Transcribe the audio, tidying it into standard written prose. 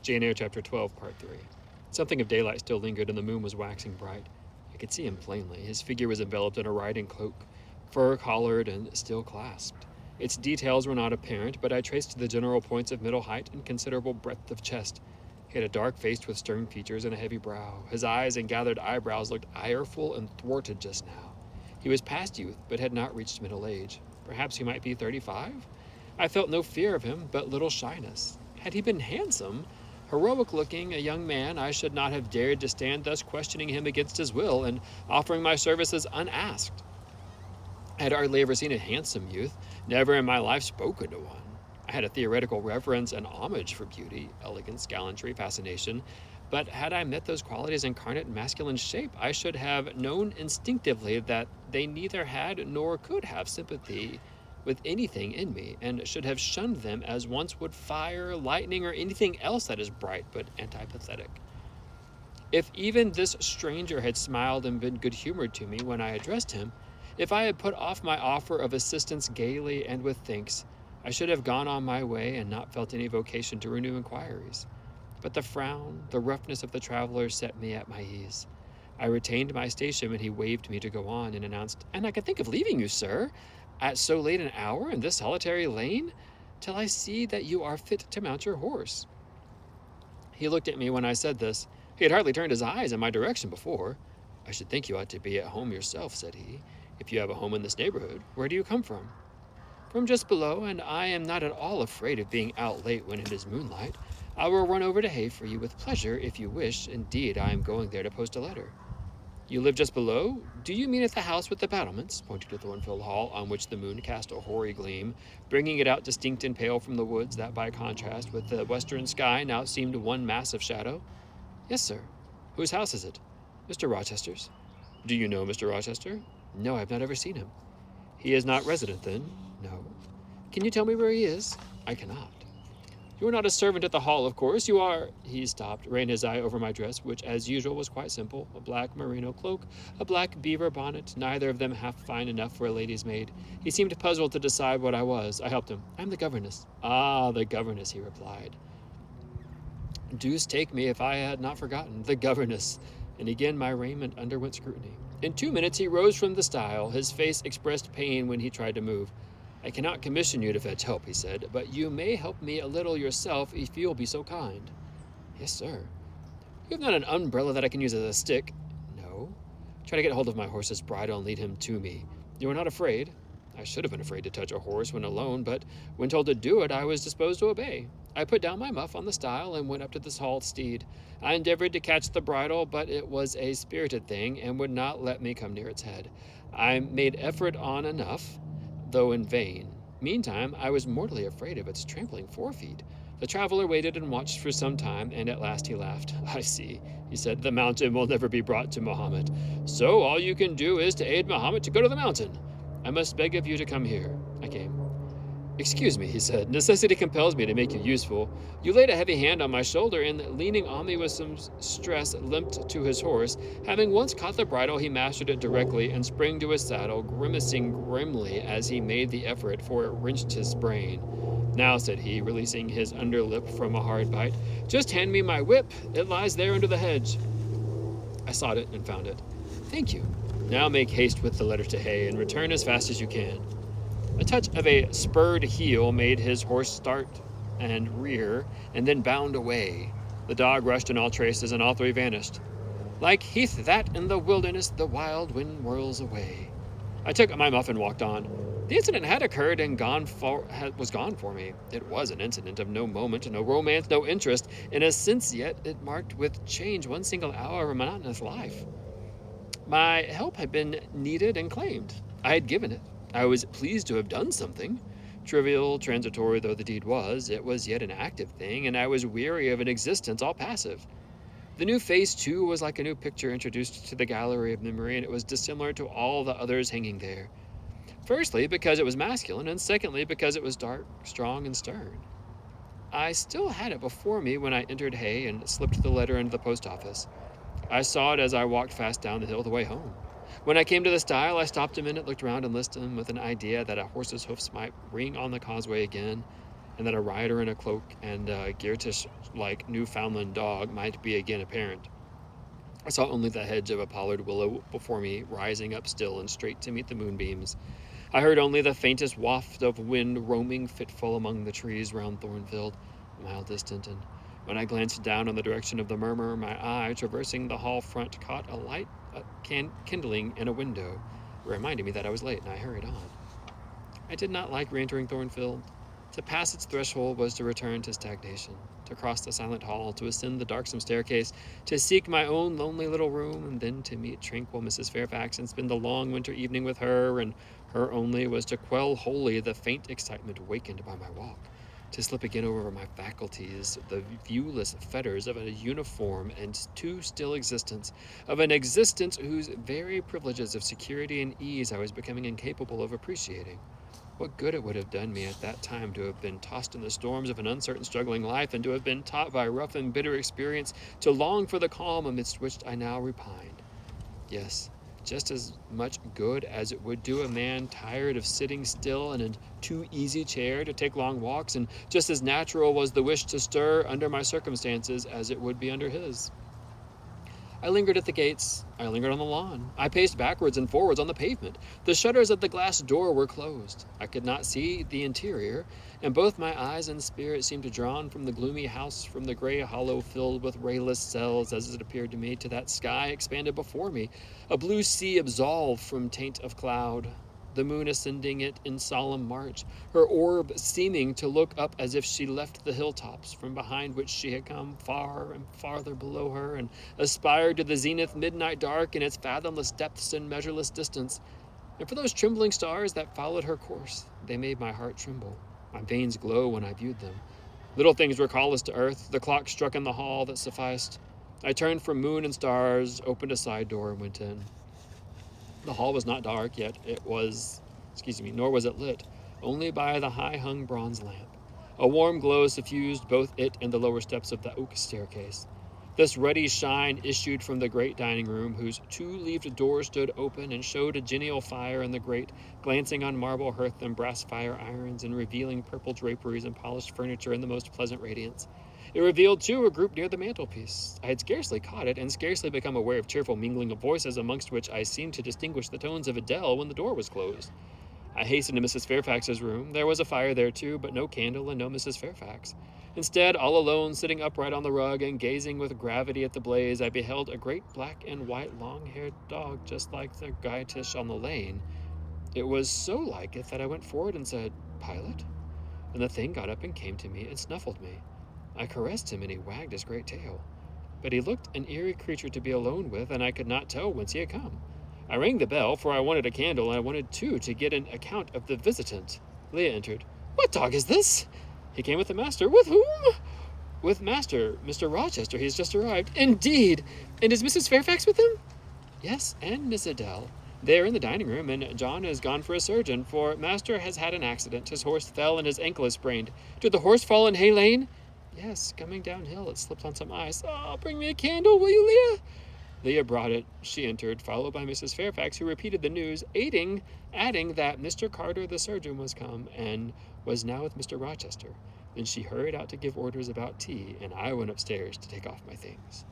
Eyre chapter 12, part 3. Something of daylight still lingered, and the moon was waxing bright. I could see him plainly. His figure was enveloped in a riding cloak, fur-collared and still clasped. Its details were not apparent, but I traced the general points of middle height and considerable breadth of chest. He had a dark face with stern features and a heavy brow. His eyes and gathered eyebrows looked ireful and thwarted just now. He was past youth, but had not reached middle age. Perhaps he might be 35? I felt no fear of him, but little shyness. Had he been handsome, heroic-looking, a young man, I should not have dared to stand thus questioning him against his will and offering my services unasked. I had hardly ever seen a handsome youth, never in my life spoken to one. I had a theoretical reverence and homage for beauty, elegance, gallantry, fascination, but had I met those qualities incarnate in masculine shape, I should have known instinctively that they neither had nor could have sympathy with anything in me, and should have shunned them as once would fire, lightning, or anything else that is bright but antipathetic. If even this stranger had smiled and been good-humored to me when I addressed him, if I had put off my offer of assistance gaily and with thanks, I should have gone on my way and not felt any vocation to renew inquiries. But the frown, the roughness of the traveler set me at my ease. I retained my station when he waved me to go on and announced, "And I can think of leaving you, sir, at so late an hour in this solitary lane, till I see that you are fit to mount your horse." He looked at me when I said this. He had hardly turned his eyes in my direction before. "I should think you ought to be at home yourself," said he, "if you have a home in this neighborhood. Where do you come from?" "From just below, and I am not at all afraid of being out late when it is moonlight. I will run over to Hay for you with pleasure if you wish. Indeed, I am going there to post a letter." "You live just below? Do you mean at the house with the battlements?" pointing to Thornfield Hall, on which the moon cast a hoary gleam, bringing it out distinct and pale from the woods that, by contrast with the western sky, now seemed one mass of shadow. "Yes, sir." "Whose house is it?" "Mr. Rochester's." "Do you know Mr. Rochester?" "No, I have not ever seen him." "He is not resident, then?" "No." "Can you tell me where he is?" "I cannot." "You are not a servant at the hall, of course. You are—" He stopped, ran his eye over my dress, which, as usual, was quite simple. A black merino cloak, a black beaver bonnet, neither of them half fine enough for a lady's maid. He seemed puzzled to decide what I was. I helped him. "I am the governess." "Ah, the governess," he replied. Deuce take me if I had not forgotten. The governess. And again my raiment underwent scrutiny. In 2 minutes he rose from the stile. His face expressed pain when he tried to move. "I cannot commission you to fetch help," he said, "but you may help me a little yourself if you will be so kind." "Yes, sir." "You have not an umbrella that I can use as a stick?" "No." "Try to get hold of my horse's bridle and lead him to me. You are not afraid?" I should have been afraid to touch a horse when alone, but when told to do it, I was disposed to obey. I put down my muff on the stile and went up to the tall steed. I endeavored to catch the bridle, but it was a spirited thing and would not let me come near its head. I made effort on enough, though in vain. Meantime, I was mortally afraid of its trampling forefeet. The traveler waited and watched for some time, and at last he laughed. "I see," he said, "the mountain will never be brought to Mahomet. So all you can do is to aid Mahomet to go to the mountain. I must beg of you to come here." I came. "Excuse me," he said. "Necessity compels me to make you useful." You laid a heavy hand on my shoulder, and leaning on me with some stress, limped to his horse. Having once caught the bridle, he mastered it directly and sprang to his saddle, grimacing grimly as he made the effort, for it wrenched his brain. "Now," said he, releasing his underlip from a hard bite, "just hand me my whip. It lies there under the hedge." I sought it and found it. "Thank you. Now make haste with the letter to Hay, and return as fast as you can." A touch of a spurred heel made his horse start and rear, and then bound away. The dog rushed in all traces, and all three vanished. "Like heath that in the wilderness the wild wind whirls away." I took my muff and walked on. The incident had occurred and was gone for me. It was an incident of no moment, no romance, no interest. In a sense, yet, it marked with change one single hour of a monotonous life. My help had been needed and claimed. I had given it. I was pleased to have done something. Trivial, transitory though the deed was, it was yet an active thing, and I was weary of an existence all passive. The new face, too, was like a new picture introduced to the gallery of memory, and it was dissimilar to all the others hanging there. Firstly, because it was masculine, and secondly, because it was dark, strong, and stern. I still had it before me when I entered Hay and slipped the letter into the post office. I saw it as I walked fast down the hill the way home. When I came to the stile, I stopped a minute, looked round, and listened with an idea that a horse's hoofs might ring on the causeway again. and that a rider in a cloak and a Geertish-like Newfoundland dog might be again apparent. I saw only the hedge of a pollard willow before me, rising up still and straight to meet the moonbeams. I heard only the faintest waft of wind roaming fitful among the trees round Thornfield, a mile distant, and when I glanced down in the direction of the murmur, my eye, traversing the hall front, caught a light kindling in a window. It reminded me that I was late, and I hurried on. I did not like re-entering Thornfield. To pass its threshold was to return to stagnation, to cross the silent hall, to ascend the darksome staircase, to seek my own lonely little room, and then to meet tranquil Mrs. Fairfax and spend the long winter evening with her, and her only was to quell wholly the faint excitement wakened by my walk, to slip again over my faculties the viewless fetters of a uniform and too still existence, of an existence whose very privileges of security and ease I was becoming incapable of appreciating. What good it would have done me at that time to have been tossed in the storms of an uncertain, struggling life, and to have been taught by rough and bitter experience to long for the calm amidst which I now repined. Yes, just as much good as it would do a man tired of sitting still in a too easy chair to take long walks, and just as natural was the wish to stir under my circumstances as it would be under his. I lingered at the gates. I lingered on the lawn. I paced backwards and forwards on the pavement. The shutters of the glass door were closed. I could not see the interior, and both my eyes and spirit seemed drawn from the gloomy house, from the gray hollow filled with rayless cells, as it appeared to me, to that sky expanded before me, a blue sea absolved from taint of cloud, the moon ascending it in solemn march, her orb seeming to look up as if she left the hilltops, from behind which she had come, far and farther below her, and aspired to the zenith midnight dark in its fathomless depths and measureless distance. And for those trembling stars that followed her course, they made my heart tremble. My veins glow when I viewed them. Little things recall us to earth. The clock struck in the hall, that sufficed. I turned from moon and stars, opened a side door, and went in. The hall was not dark, yet nor was it lit, only by the high-hung bronze lamp. A warm glow suffused both it and the lower steps of the oak staircase. This ruddy shine issued from the great dining room, whose two-leaved door stood open and showed a genial fire in the grate, glancing on marble hearth and brass fire irons, and revealing purple draperies and polished furniture in the most pleasant radiance. It revealed, too, a group near the mantelpiece. I had scarcely caught it, and scarcely become aware of cheerful mingling of voices, amongst which I seemed to distinguish the tones of Adele when the door was closed. I hastened to Mrs. Fairfax's room. There was a fire there, too, but no candle and no Mrs. Fairfax. Instead, all alone, sitting upright on the rug and gazing with gravity at the blaze, I beheld a great black and white long-haired dog, just like the Geertish on the lane. It was so like it that I went forward and said, "Pilot?" And the thing got up and came to me and snuffled me. I caressed him, and he wagged his great tail. But he looked an eerie creature to be alone with, and I could not tell whence he had come. I rang the bell, for I wanted a candle, and I wanted, too, to get an account of the visitant. Leah entered. "What dog is this?" "He came with the master." "With whom?" "With master, Mr. Rochester. He has just arrived." "Indeed! And is Mrs. Fairfax with him?" "Yes, and Miss Adele. They are in the dining room, and John has gone for a surgeon, for master has had an accident. His horse fell, and his ankle is sprained." "Did the horse fall in Hay Lane?" "Yes, coming downhill, it slipped on some ice." "Oh, bring me a candle, will you, Leah?" Leah brought it. She entered, followed by Mrs. Fairfax, who repeated the news, adding that Mr. Carter, the surgeon, was come, and was now with Mr. Rochester. Then she hurried out to give orders about tea, and I went upstairs to take off my things.